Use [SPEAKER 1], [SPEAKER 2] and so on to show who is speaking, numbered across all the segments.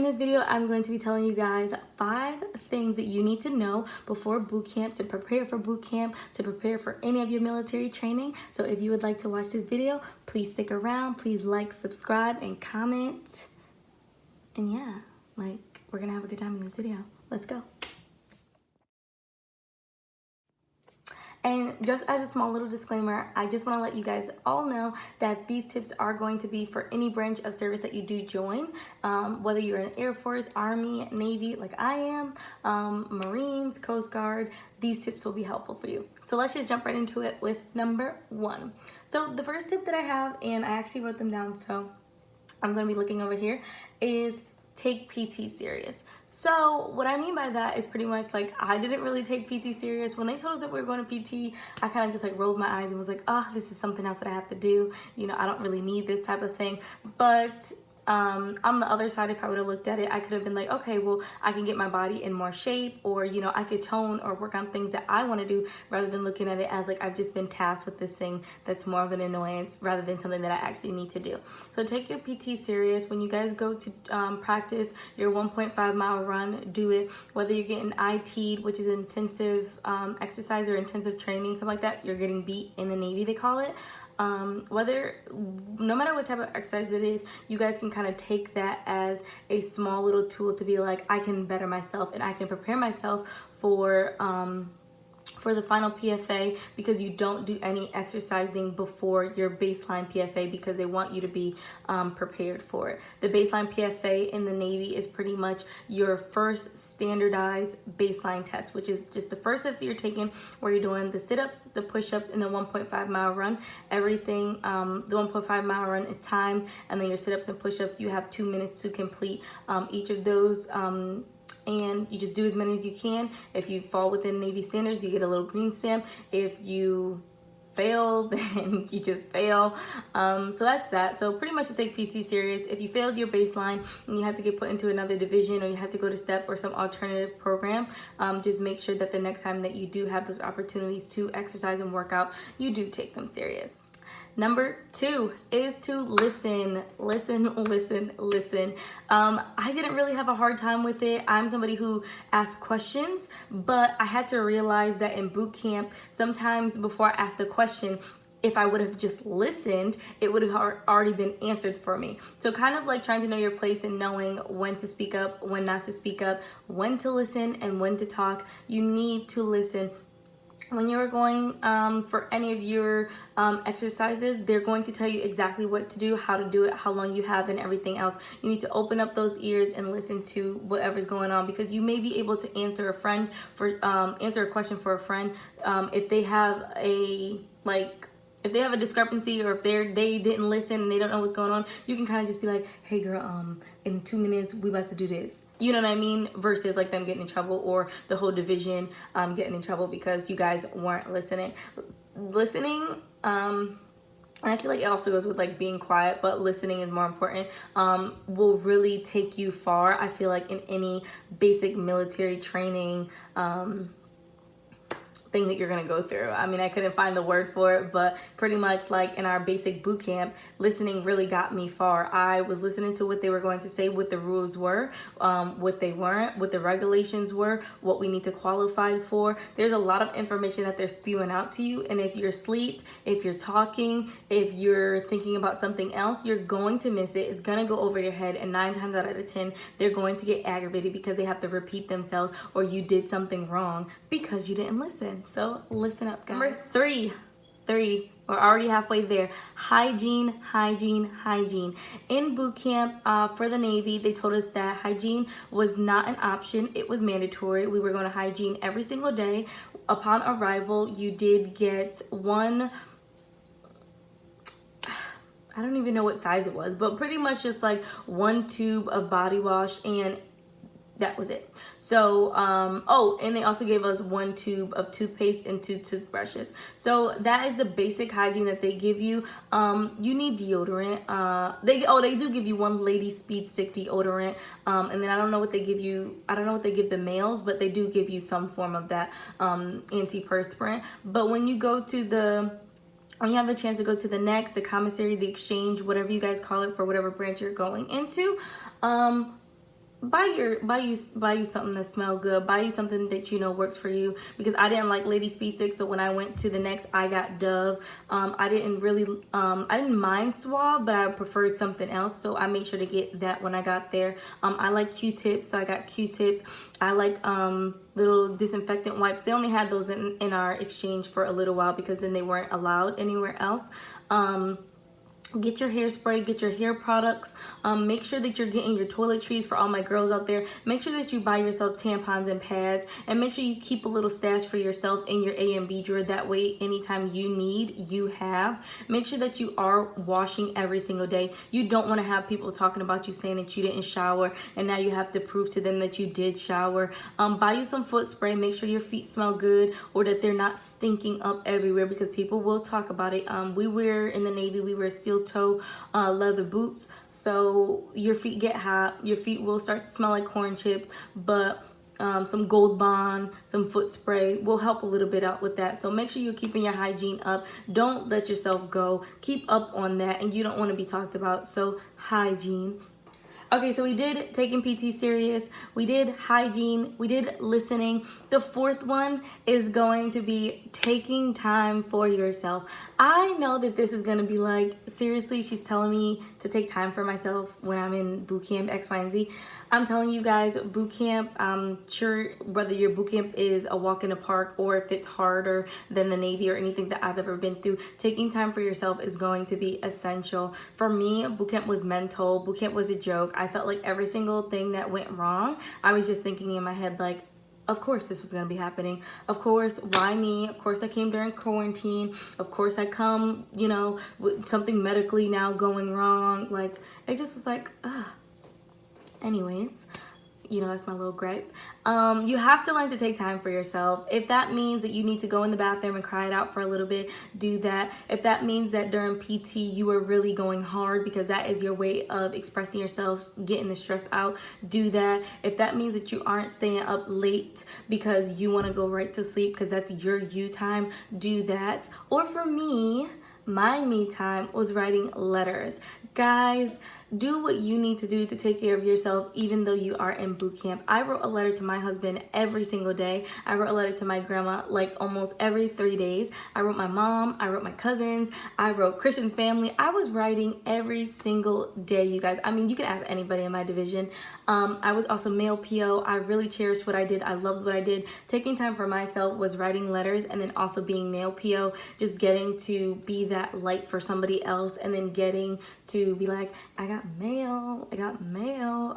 [SPEAKER 1] this video, I'm going to be telling you guys 5 things that you need to know before boot camp, to prepare for boot camp, to prepare for any of your military training. So if you would like to watch this video, please stick around. Please like, subscribe, and comment. And yeah, we're gonna have a good time in this video. Let's go. And just as a small little disclaimer, I just want to let you guys all know that these tips are going to be for any branch of service that you do join, whether you're in Air Force, Army, Navy, like I am, Marines, Coast Guard. These tips will be helpful for you. So let's just jump right into it with number 1. So the first tip that I have, and I actually wrote them down, so I'm going to be looking over here, is take PT serious. So what I mean by that is pretty much I didn't really take PT serious. When they told us that we were going to PT, I kind of just rolled my eyes and was like, oh, this is something else that I have to do. You know, I don't really need this type of thing. But on the other side, if I would have looked at it, I could have been like, okay, well, I can get my body in more shape, or, you know, I could tone or work on things that I want to do, rather than looking at it as I've just been tasked with this thing that's more of an annoyance rather than something that I actually need to do. So take your PT serious. When you guys go to practice your 1.5-mile run, do it. Whether you're getting IT'd, which is intensive exercise or intensive training, something like that, you're getting beat in the Navy, they call it. No matter what type of exercise it is, you guys can kind of take that as a small little tool to be like, I can better myself and I can prepare myself for the final PFA, because you don't do any exercising before your baseline PFA because they want you to be prepared for it. The baseline PFA in the Navy is pretty much your first standardized baseline test, which is just the first test that you're taking, where you're doing the sit-ups, the push-ups, and the 1.5-mile run. Everything, the 1.5-mile run is timed, and then your sit-ups and push-ups, you have 2 minutes to complete each of those. And you just do as many as you can. If you fall within Navy standards, you get a little green stamp. If you fail, then you just fail. So that's that. So pretty much just take PT serious. If you failed your baseline and you have to get put into another division, or you have to go to STEP or some alternative program, just make sure that the next time that you do have those opportunities to exercise and work out, you do take them serious. Number 2 is to listen. I didn't really have a hard time with it. I'm somebody who asks questions, but I had to realize that in boot camp, sometimes before I asked a question, if I would have just listened, it would have already been answered for me. So kind of trying to know your place and knowing when to speak up, when not to speak up, when to listen and when to talk. You need to listen. When you're going for any of your exercises, they're going to tell you exactly what to do, how to do it, how long you have, and everything else. You need to open up those ears and listen to whatever's going on, because you may be able to answer a question for a friend if they have if they have a discrepancy, or if they didn't listen and they don't know what's going on. You can kind of just be like, hey girl, in 2 minutes we about to do this, you know what I mean, versus them getting in trouble, or the whole division getting in trouble because you guys weren't listening. And I feel like it also goes with being quiet, but listening is more important, will really take you far. I feel like in any basic military training thing that you're gonna go through. I mean, I couldn't find the word for it, but pretty much in our basic boot camp, listening really got me far. I was listening to what they were going to say, what the rules were, what they weren't, what the regulations were, what we need to qualify for. There's a lot of information that they're spewing out to you, and if you're asleep, if you're talking, if you're thinking about something else, you're going to miss it. It's gonna go over your head, and 9 times out of 10, they're going to get aggravated because they have to repeat themselves, or you did something wrong because you didn't listen. So listen up, guys. Number 3, we're already halfway there. Hygiene. In boot camp for the Navy, they told us that hygiene was not an option. It was mandatory. We were going to hygiene every single day. Upon arrival, you did get one, I don't even know what size it was, but pretty much just one tube of body wash, and that was it. So, and they also gave us 1 tube of toothpaste and 2 toothbrushes. So that is the basic hygiene that they give you. You need deodorant. They do give you 1 Lady Speed Stick deodorant. And then I don't know what they give you. I don't know what they give the males, but they do give you some form of that antiperspirant. But when you go to when you have a chance to go to the next, the commissary, the exchange, whatever you guys call it for whatever branch you're going into, buy you something that smells good, buy you something that you know works for you, because I didn't like Lady Speed Stick, so when I went to the next I got Dove. I didn't mind Suave, but I preferred something else, so I made sure to get that when I got there. I like Q-tips, so I got Q-tips. I like little disinfectant wipes. They only had those in our exchange for a little while because then they weren't allowed anywhere else. Get your hairspray, get your hair products. Make sure that you're getting your toiletries for all my girls out there. Make sure that you buy yourself tampons and pads, and make sure you keep a little stash for yourself in your A and B drawer. That way, anytime you need, you have. Make sure that you are washing every single day. You don't want to have people talking about you saying that you didn't shower, and now you have to prove to them that you did shower. Buy you some foot spray. Make sure your feet smell good, or that they're not stinking up everywhere, because people will talk about it. We wear in the Navy, we wear steel toe leather boots, so your feet get hot, your feet will start to smell like corn chips, but some Gold Bond, some foot spray will help a little bit out with that. So make sure you're keeping your hygiene up. Don't let yourself go. Keep up on that, and you don't want to be talked about. So hygiene. Okay, so we did taking PT serious, we did hygiene, we did listening. The fourth one is going to be taking time for yourself. I know that this is gonna be like, seriously, she's telling me to take time for myself when I'm in boot camp X, Y, and Z. I'm telling you guys, boot camp, sure, whether your boot camp is a walk in the park or if it's harder than the Navy or anything that I've ever been through, taking time for yourself is going to be essential. For me, boot camp was mental. Boot camp was a joke. I felt like every single thing that went wrong, I was just thinking in my head, like, of course this was going to be happening. Of course, why me? Of course I came during quarantine. Of course I come, you know, with something medically now going wrong. Like, it just was like, ugh. Anyways, you know, that's my little gripe. You have to learn to take time for yourself. If that means that you need to go in the bathroom and cry it out for a little bit, do that. If that means that during PT you are really going hard because that is your way of expressing yourself, getting the stress out, do that. If that means that you aren't staying up late because you want to go right to sleep because that's your you time, do that. Or for me, my me time was writing letters. Guys, do what you need to do to take care of yourself even though you are in boot camp. I wrote a letter to my husband every single day. I wrote a letter to my grandma like almost every 3 days. I wrote my mom, I wrote my cousins, I wrote Christian family. I was writing every single day, you guys. I mean, you can ask anybody in my division. I was also male PO. I really cherished what I did. I loved what I did. Taking time for myself was writing letters, and then also being male PO, just getting to be that light for somebody else, and then getting to be like, I got mail.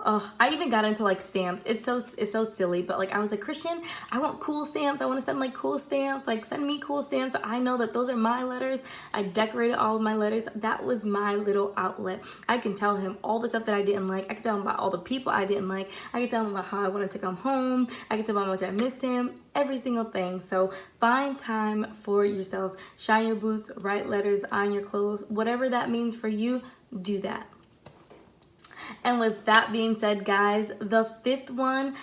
[SPEAKER 1] Oh, I even got into like stamps. It's so silly, but like I was like, Christian, I want cool stamps. I want to send like cool stamps. Like, send me cool stamps so I know that those are my letters. I decorated all of my letters. That was my little outlet. I can tell him all the stuff that I didn't like. I can tell him about all the people I didn't like. I can tell him about how I wanted to come home. I can tell him how much I missed him. Every single thing. So find time for yourselves. Shine your boots, write letters, iron your clothes, whatever that means for you, do that. And with that being said, guys, the fifth one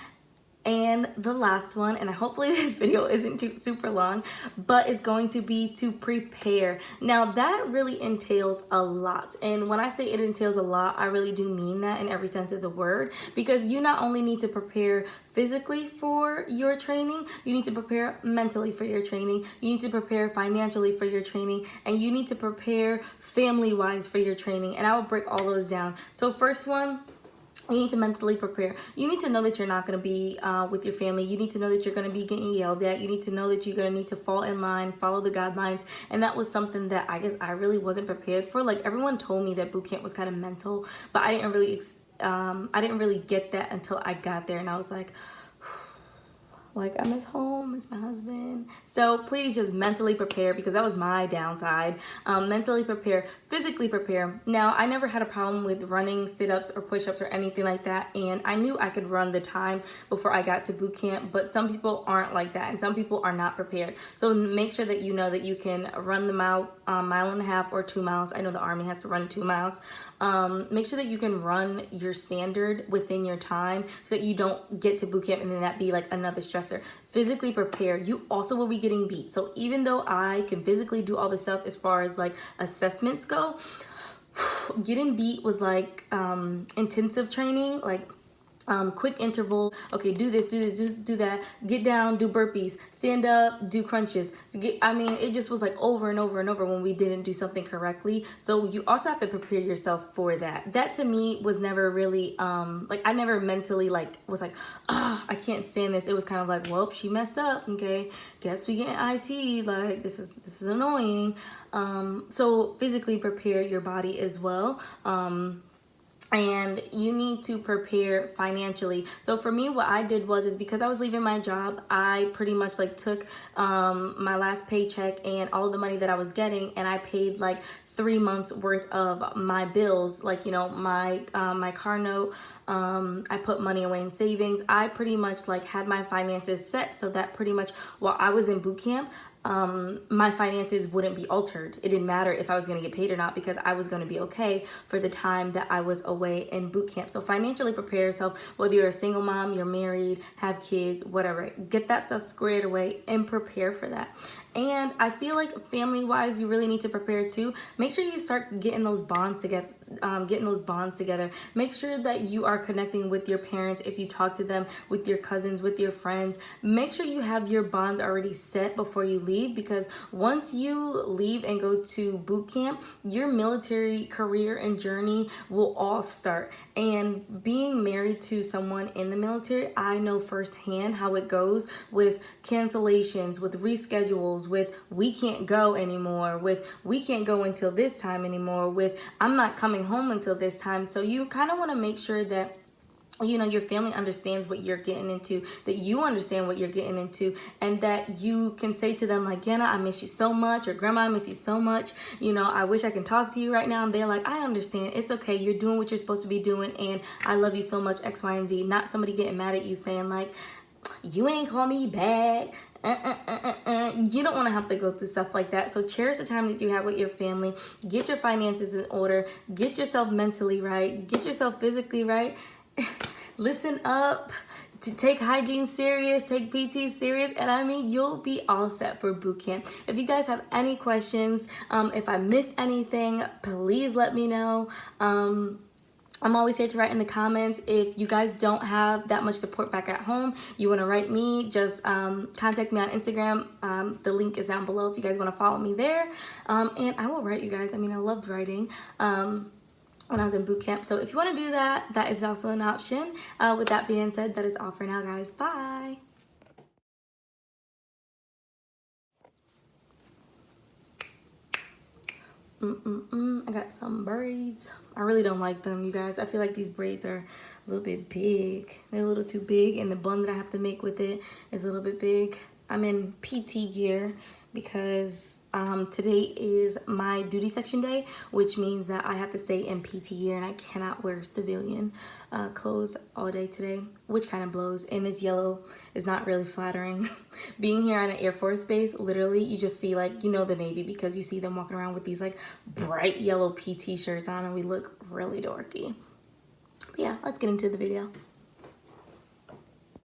[SPEAKER 1] and the last one, and hopefully this video isn't too super long, but it's going to be to prepare. Now that really entails a lot, and when I say it entails a lot, I really do mean that in every sense of the word, because you not only need to prepare physically for your training, you need to prepare mentally for your training, you need to prepare financially for your training, and you need to prepare family-wise for your training, and I will break all those down. So first one, you need to mentally prepare. You need to know that you're not going to be with your family. You need to know that you're going to be getting yelled at. You need to know that you're going to need to fall in line, follow the guidelines. And that was something that I guess I really wasn't prepared for. Like, everyone told me that boot camp was kind of mental, but I didn't really get that until I got there. And I was like, I miss home, miss my husband. So please just mentally prepare, because that was my downside. Mentally prepare, physically prepare. Now, I never had a problem with running sit-ups or push-ups or anything like that, and I knew I could run the time before I got to boot camp, but some people aren't like that, and some people are not prepared. So make sure that you know that you can run the mile and a half or 2 miles. I know the Army has to run 2 miles. Make sure that you can run your standard within your time so that you don't get to boot camp and then that be like another stressor. Physically prepare. You also will be getting beat. So even though I can physically do all the stuff as far as like assessments go, getting beat was like intensive training. Like, quick interval. Okay, do this, do that. Get down, do burpees. Stand up, do crunches. I mean, it just was like over and over and over when we didn't do something correctly. So you also have to prepare yourself for that. That to me was never really like, I never mentally like was like, I can't stand this. It was kind of like, well, she messed up. Okay, guess we get IT. Like this is annoying. So physically prepare your body as well. And you need to prepare financially. So for me, what I did is because I was leaving my job, I pretty much like took my last paycheck and all the money that I was getting, and I paid like 3 months worth of my bills, like, you know, my car note. I put money away in savings. I pretty much like had my finances set so that pretty much while I was in boot camp, my finances wouldn't be altered. It didn't matter if I was going to get paid or not, because I was going to be okay for the time that I was away in boot camp. So financially prepare yourself, whether you're a single mom, you're married, have kids, whatever. Get that stuff squared away and prepare for that. And I feel like family wise, you really need to prepare too. Make sure you start getting those bonds together. Make sure that you are connecting with your parents. If you talk to them, with your cousins, with your friends, make sure you have your bonds already set before you leave, because once you leave and go to boot camp, your military career and journey will all start. And being married to someone in the military, I know firsthand how it goes with cancellations, with reschedules, with we can't go anymore, with we can't go until this time anymore, with I'm not coming home until this time. So you kind of want to make sure that, you know, your family understands what you're getting into, that you understand what you're getting into, and that you can say to them like, Gana, I miss you so much, or Grandma, I miss you so much. You know, I wish I can talk to you right now. And they're like, I understand. It's okay. You're doing what you're supposed to be doing. And I love you so much, X, Y, and Z. Not somebody getting mad at you saying like, you ain't call me back. You don't want to have to go through stuff like that. So cherish the time that you have with your family. Get your finances in order. Get yourself mentally right. Get yourself physically right. Listen up. To take hygiene serious, take PT serious, and I mean, you'll be all set for boot camp. If you guys have any questions, if I missed anything, please let me know. I'm always here to write in the comments. If you guys don't have that much support back at home, you want to write me, just contact me on Instagram. The link is down below if you guys want to follow me there. And I will write you guys. I mean, I loved writing when I was in boot camp. So if you want to do that, that is also an option. With that being said, that is all for now, guys. Bye. I got some braids. I really don't like them, you guys. I feel like these braids are a little bit big. They're a little too big, and the bun that I have to make with it is a little bit big. I'm in PT gear because today is my duty section day, which means that I have to stay in PT gear and I cannot wear civilian clothes all day today, which kind of blows. And this yellow is not really flattering. Being here on an Air Force base, literally you just see, like, you know, the Navy, because you see them walking around with these like bright yellow PT shirts on, and we look really dorky. But yeah, let's get into the video.